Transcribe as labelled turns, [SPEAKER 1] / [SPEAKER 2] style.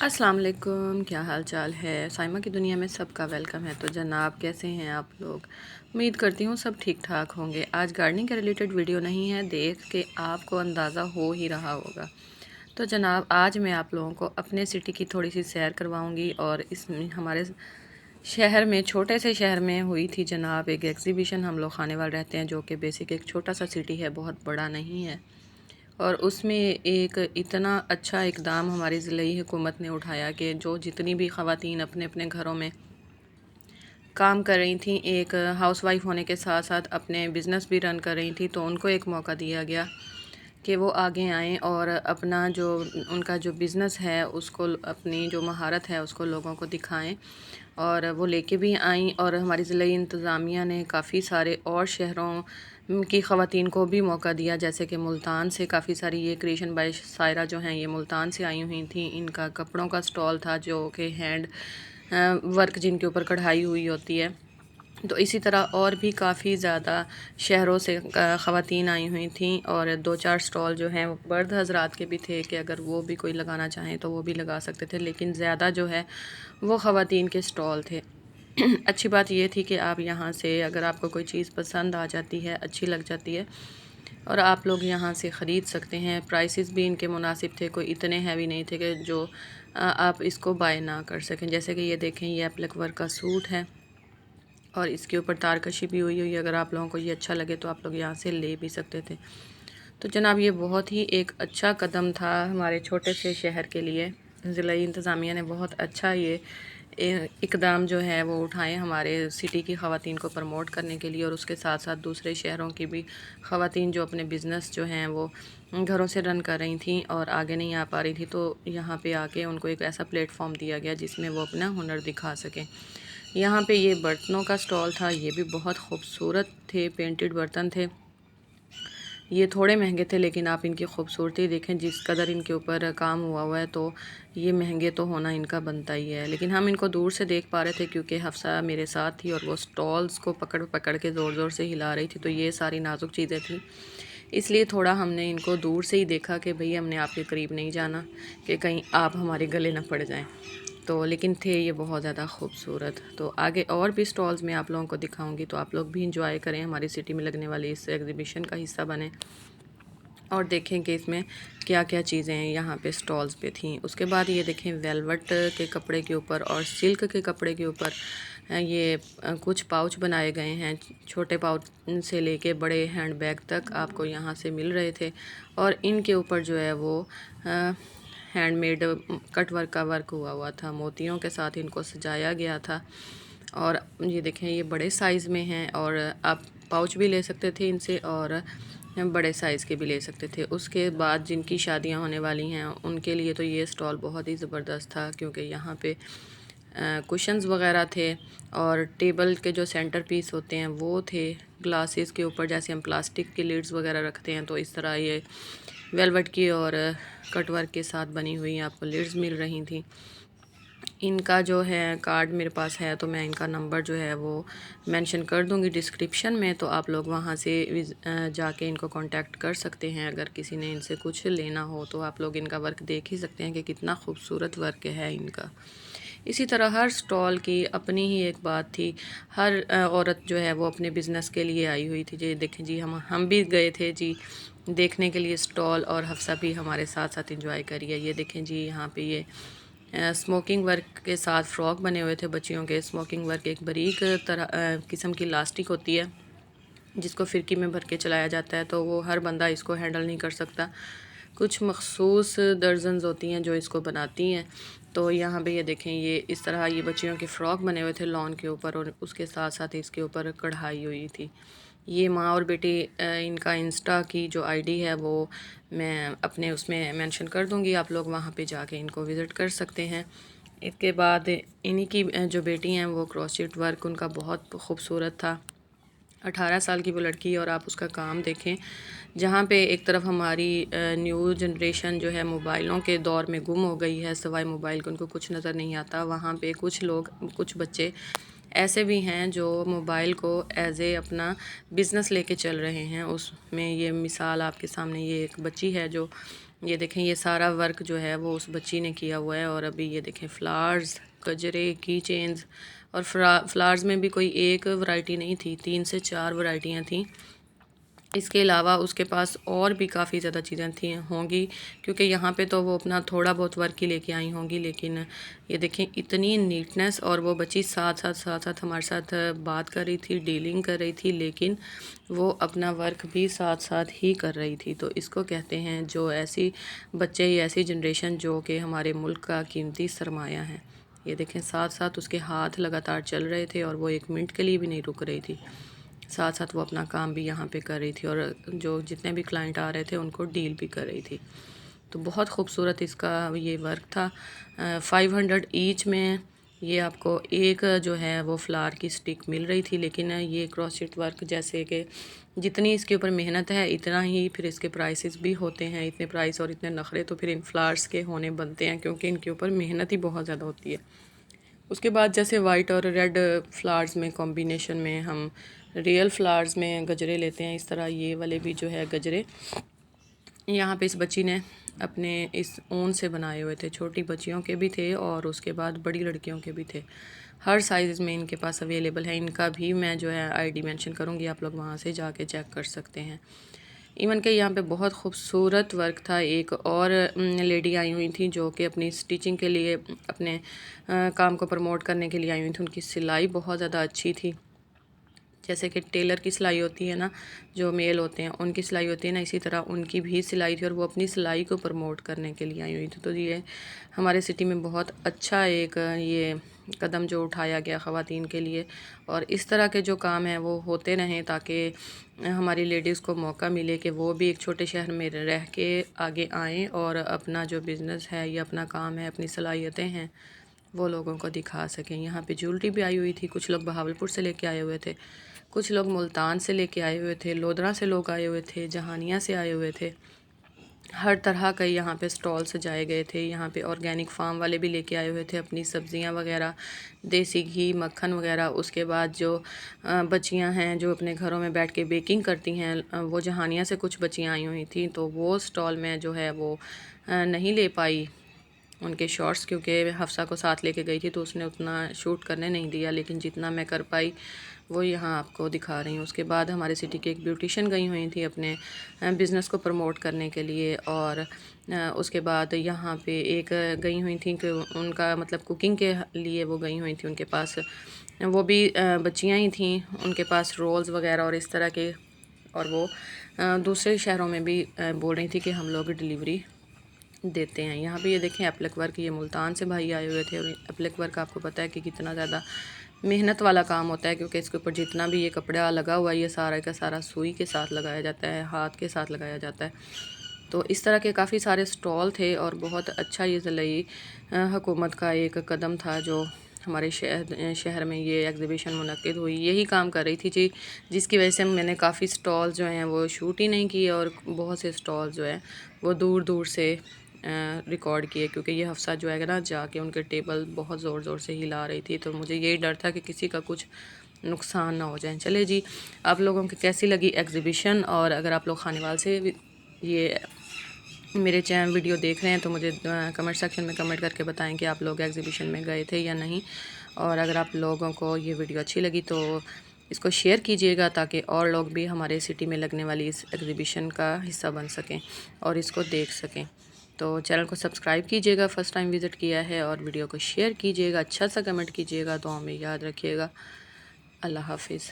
[SPEAKER 1] अस्सलाम वालेकुम, क्या हाल चाल है। साइमा की दुनिया में सबका वेलकम है। तो जनाब कैसे हैं आप लोग। उम्मीद करती हूँ सब ठीक ठाक होंगे। आज गार्डनिंग के रिलेटेड वीडियो नहीं है, देख के आपको अंदाज़ा हो ही रहा होगा। तो जनाब आज मैं आप लोगों को अपने सिटी की थोड़ी सी सैर करवाऊँगी। और इसमें हमारे शहर में, छोटे से शहर में हुई थी जनाब एक एग्ज़िबिशन। हम लोग खाने वाले रहते हैं, जो कि बेसिक एक छोटा सा सिटी है, बहुत बड़ा नहीं है। और उसमें एक इतना अच्छा इकदाम हमारी ज़िले हुकूमत ने उठाया कि जो जितनी भी ख़वातीन अपने अपने घरों में काम कर रही थी, एक हाउसवाइफ होने के साथ साथ अपने बिज़नेस भी रन कर रही थी, तो उनको एक मौका दिया गया कि वो आगे आएँ और अपना जो उनका जो बिज़नेस है उसको, अपनी जो महारत है उसको लोगों को दिखाएं। और वो लेके भी आईं। और हमारी ज़िला इंतज़ामिया ने काफ़ी सारे और शहरों की ख़वातीन को भी मौका दिया, जैसे कि मुल्तान से काफ़ी सारी, ये क्रिएशन बाय सायरा जो हैं ये मुल्तान से आई हुई थी। इनका कपड़ों का स्टॉल था, जो कि हैंड वर्क, जिनके ऊपर कढ़ाई हुई होती है। तो इसी तरह और भी काफ़ी ज़्यादा शहरों से ख़वातीन आई हुई थी। और दो चार स्टॉल जो हैं वो मर्द हज़रात के भी थे कि अगर वो भी कोई लगाना चाहें तो वो भी लगा सकते थे, लेकिन ज़्यादा जो है वो ख़वातीन के स्टॉल थे। अच्छी बात ये थी कि आप यहाँ से, अगर आपको कोई चीज़ पसंद आ जाती है, अच्छी लग जाती है, और आप लोग यहाँ से ख़रीद सकते हैं। प्राइसेस भी इनके मुनासिब थे, कोई इतने हैवी नहीं थे कि जो आप इसको बाय ना कर सकें। जैसे कि ये देखें, ये एप्लिक वर्क का सूट है और इसके ऊपर तारकशी भी हुई हुई। अगर आप लोगों को ये अच्छा लगे तो आप लोग यहाँ से ले भी सकते थे। तो जनाब ये बहुत ही एक अच्छा कदम था हमारे छोटे से शहर के लिए। ज़िला इंतज़ामिया ने बहुत अच्छा ये इकदाम जो है वो उठाए हमारे सिटी की ख़वातीन को प्रमोट करने के लिए, और उसके साथ साथ दूसरे शहरों की भी ख़वातीन जो अपने बिज़नेस जो हैं वो घरों से रन कर रही थी और आगे नहीं आ पा रही थी, तो यहाँ पे आके उनको एक ऐसा प्लेटफॉर्म दिया गया जिसमें वो अपना हुनर दिखा सकें। यहाँ पे ये बर्तनों का स्टॉल था, ये भी बहुत खूबसूरत थे, पेंटेड बर्तन थे। ये थोड़े महंगे थे, लेकिन आप इनकी खूबसूरती देखें, जिस कदर इनके ऊपर काम हुआ हुआ है, तो ये महंगे तो होना इनका बनता ही है। लेकिन हम इनको दूर से देख पा रहे थे क्योंकि हफ्सा मेरे साथ थी और वो स्टॉल्स को पकड़ पकड़ के ज़ोर ज़ोर से हिला रही थी, तो ये सारी नाजुक चीज़ें थी, इसलिए थोड़ा हमने इनको दूर से ही देखा कि भई हमने आपके करीब नहीं जाना कि कहीं आप हमारे गले ना पड़ जाएं। तो लेकिन थे ये बहुत ज़्यादा खूबसूरत। तो आगे और भी स्टॉल्स मैं आप लोगों को दिखाऊंगी, तो आप लोग भी इंजॉय करें, हमारी सिटी में लगने वाली इस एग्ज़िबिशन का हिस्सा बने और देखें कि इसमें क्या क्या चीज़ें यहाँ पे स्टॉल्स पे थी। उसके बाद ये देखें, वेलवेट के कपड़े के ऊपर और सिल्क के कपड़े के ऊपर ये कुछ पाउच बनाए गए हैं। छोटे पाउच से लेके बड़े हैंड बैग तक आपको यहाँ से मिल रहे थे, और इनके ऊपर जो है वो हैंडमेड कट वर्क का वर्क हुआ हुआ था, मोतियों के साथ इनको सजाया गया था। और ये देखें, ये बड़े साइज़ में हैं, और आप पाउच भी ले सकते थे इनसे और बड़े साइज़ के भी ले सकते थे। उसके बाद जिनकी शादियां होने वाली हैं उनके लिए तो ये स्टॉल बहुत ही ज़बरदस्त था, क्योंकि यहाँ पे कुशन्स वगैरह थे और टेबल के जो सेंटर पीस होते हैं वो थे। ग्लासेस के ऊपर जैसे हम प्लास्टिक के लिड्स वगैरह रखते हैं, तो इस तरह ये वेलवेट की और कटवर्क के साथ बनी हुई आपको लिड्स मिल रही थी। इनका जो है कार्ड मेरे पास है, तो मैं इनका नंबर जो है वो मेंशन कर दूंगी डिस्क्रिप्शन में, तो आप लोग वहाँ से जाके इनको कांटेक्ट कर सकते हैं। अगर किसी ने इनसे कुछ लेना हो तो आप लोग इनका वर्क देख ही सकते हैं कि कितना खूबसूरत वर्क है इनका। इसी तरह हर स्टॉल की अपनी ही एक बात थी। हर औरत जो है वो अपने बिज़नेस के लिए आई हुई थी। जी देखें जी, हम भी गए थे जी देखने के लिए स्टॉल, और हफ्सा भी हमारे साथ साथ इंजॉय करिए। ये देखें जी, यहाँ पे ये स्मोकिंग वर्क के साथ फ्रॉक बने हुए थे बच्चियों के। स्मोकिंग वर्क एक बारीक तरह किस्म की लास्टिक होती है जिसको फिरकी में भर के चलाया जाता है, तो वो हर बंदा इसको हैंडल नहीं कर सकता। कुछ मखसूस दर्जन्स होती हैं जो इसको बनाती हैं। तो यहाँ पे ये देखें, ये इस तरह ये बच्चियों के फ़्रॉक बने हुए थे लॉन के ऊपर, और उसके साथ साथ इसके ऊपर कढ़ाई हुई थी। ये माँ और बेटी, इनका इंस्टा की जो आईडी है वो मैं अपने उसमें मेंशन कर दूँगी, आप लोग वहाँ पे जाके इनको विज़िट कर सकते हैं। इसके बाद इन्हीं की जो बेटी हैं वो क्रोशेट वर्क उनका बहुत खूबसूरत था। 18 साल की वो लड़की, और आप उसका काम देखें। जहाँ पे एक तरफ हमारी न्यू जनरेशन जो है मोबाइलों के दौर में गुम हो गई है, सिवाय मोबाइल के उनको कुछ नज़र नहीं आता, वहाँ पे कुछ लोग, कुछ बच्चे ऐसे भी हैं जो मोबाइल को एज ए अपना बिज़नेस लेके चल रहे हैं। उसमें ये मिसाल आपके सामने, ये एक बच्ची है जो ये देखें, ये सारा वर्क जो है वो उस बच्ची ने किया हुआ है। और अभी ये देखें फ्लावर्स, गजरे, की चेन्स, और फ्लावर्स में भी कोई एक वैरायटी नहीं थी, 3 से 4 वैरायटियाँ थीं। इसके अलावा उसके पास और भी काफ़ी ज़्यादा चीज़ें थी होंगी, क्योंकि यहाँ पे तो वो अपना थोड़ा बहुत वर्क ही लेके आई होंगी। लेकिन ये देखें इतनी नीटनेस, और वो बच्ची साथ साथ हमारे साथ बात कर रही थी, डीलिंग कर रही थी, लेकिन वो अपना वर्क भी साथ साथ ही कर रही थी। तो इसको कहते हैं जो ऐसी बच्चे या ऐसी जनरेशन जो कि हमारे मुल्क का कीमती सरमाया है। ये देखें साथ साथ उसके हाथ लगातार चल रहे थे और वो 1 मिनट के लिए भी नहीं रुक रही थी। साथ साथ वो अपना काम भी यहाँ पे कर रही थी, और जो जितने भी क्लाइंट आ रहे थे उनको डील भी कर रही थी। तो बहुत खूबसूरत इसका ये वर्क था। 500 ईच में ये आपको एक जो है वो फ्लावर की स्टिक मिल रही थी। लेकिन ये क्रॉसस्टिच वर्क जैसे कि जितनी इसके ऊपर मेहनत है इतना ही फिर इसके प्राइसेस भी होते हैं। इतने प्राइस और इतने नखरे तो फिर इन फ्लावर्स के होने बनते हैं, क्योंकि इनके ऊपर मेहनत ही बहुत ज़्यादा होती है। उसके बाद जैसे वाइट और रेड फ्लावर्स में कॉम्बिनेशन में हम रियल फ्लावर्स में गजरे लेते हैं, इस तरह ये वाले भी जो है गजरे यहाँ पे इस बच्ची ने अपने इस ऊन से बनाए हुए थे। छोटी बच्चियों के भी थे और उसके बाद बड़ी लड़कियों के भी थे। हर साइज़ में इनके पास अवेलेबल है। इनका भी मैं जो है आईडी मेंशन करूँगी, आप लोग वहाँ से जाके चेक कर सकते हैं। इवन के यहाँ पे बहुत खूबसूरत वर्क था। एक और लेडी आई हुई थी जो कि अपनी स्टिचिंग के लिए अपने काम को प्रमोट करने के लिए आई हुई थी। उनकी सिलाई बहुत ज़्यादा अच्छी थी। जैसे कि टेलर की सिलाई होती है ना, जो मेल होते हैं उनकी सिलाई होती है ना, इसी तरह उनकी भी सिलाई थी और वो अपनी सिलाई को प्रमोट करने के लिए आई हुई थी। तो ये हमारे सिटी में बहुत अच्छा एक ये कदम जो उठाया गया ख़वातीन के लिए। और इस तरह के जो काम हैं वो होते रहें, ताकि हमारी लेडीज़ को मौका मिले कि वो भी एक छोटे शहर में रह के आगे आएँ और अपना जो बिज़नेस है या अपना काम है, अपनी सलाहियतें हैं, वो लोगों को दिखा सकें। यहाँ पे ज्वेलरी भी आई हुई थी। कुछ लोग बहावलपुर से लेके आए हुए थे, कुछ लोग मुल्तान से लेके आए हुए थे, लोधरा से लोग आए हुए थे, जहानिया से आए हुए थे। हर तरह का यहाँ पे स्टॉल सजाए गए थे। यहाँ पे ऑर्गेनिक फार्म वाले भी लेके आए हुए थे अपनी सब्जियाँ वगैरह, देसी घी, मक्खन वगैरह। उसके बाद जो बच्चियाँ हैं जो अपने घरों में बैठ के बेकिंग करती हैं, वो जहानिया से कुछ बच्चियाँ आई हुई थी, तो वो स्टॉल में जो है वो नहीं ले पाई उनके शॉर्ट्स, क्योंकि हफ्सा को साथ लेके गई थी तो उसने उतना शूट करने नहीं दिया। लेकिन जितना मैं कर पाई वो यहाँ आपको दिखा रही हूँ। उसके बाद हमारे सिटी की एक ब्यूटिशियन गई हुई थी अपने बिज़नेस को प्रमोट करने के लिए। और उसके बाद यहाँ पे एक गई हुई थी कि उनका मतलब कुकिंग के लिए वो गई हुई थी। उनके पास वो भी बच्चियाँ ही थीं, उनके पास रोल्स वगैरह और इस तरह के। और वो दूसरे शहरों में भी बोल रही थी कि हम लोग डिलीवरी देते हैं। यहाँ पे ये देखें एप्लिक वर्क, ये मुल्तान से भाई आए हुए थे। और एप्लिक वर्क आपको पता है कि कितना ज़्यादा मेहनत वाला काम होता है, क्योंकि इसके ऊपर जितना भी ये कपड़ा लगा हुआ है ये सारा का सारा सुई के साथ लगाया जाता है, हाथ के साथ लगाया जाता है। तो इस तरह के काफ़ी सारे स्टॉल थे और बहुत अच्छा ये ज़िले हुकूमत का एक कदम था जो हमारे शहर में ये एग्ज़िबिशन मुनक्किद हुई। यही काम कर रही थी जी, जिसकी वजह से मैंने काफ़ी स्टॉल जो हैं वो शूट ही नहीं किए, और बहुत से स्टॉल जो है वो दूर दूर से रिकॉर्ड किए, क्योंकि ये हफ्सा जो है ना जाके उनके टेबल बहुत ज़ोर ज़ोर से हिला रही थी। तो मुझे यही डर था कि किसी का कुछ नुकसान ना हो जाए। चले जी, आप लोगों की कैसी लगी एग्ज़िबिशन? और अगर आप लोग खानेवाल से ये मेरे चैनल वीडियो देख रहे हैं तो मुझे कमेंट सेक्शन में कमेंट करके बताएं कि आप लोग एग्ज़िबिशन में गए थे या नहीं। और अगर आप लोगों को ये वीडियो अच्छी लगी तो इसको शेयर कीजिएगा, ताकि और लोग भी हमारे सिटी में लगने वाली इस एग्ज़िबिशन का हिस्सा बन सकें और इसको देख सकें। तो चैनल को सब्सक्राइब कीजिएगा फ़र्स्ट टाइम विज़िट किया है, और वीडियो को शेयर कीजिएगा, अच्छा सा कमेंट कीजिएगा, तो हमें याद रखिएगा। अल्लाह हाफिज़।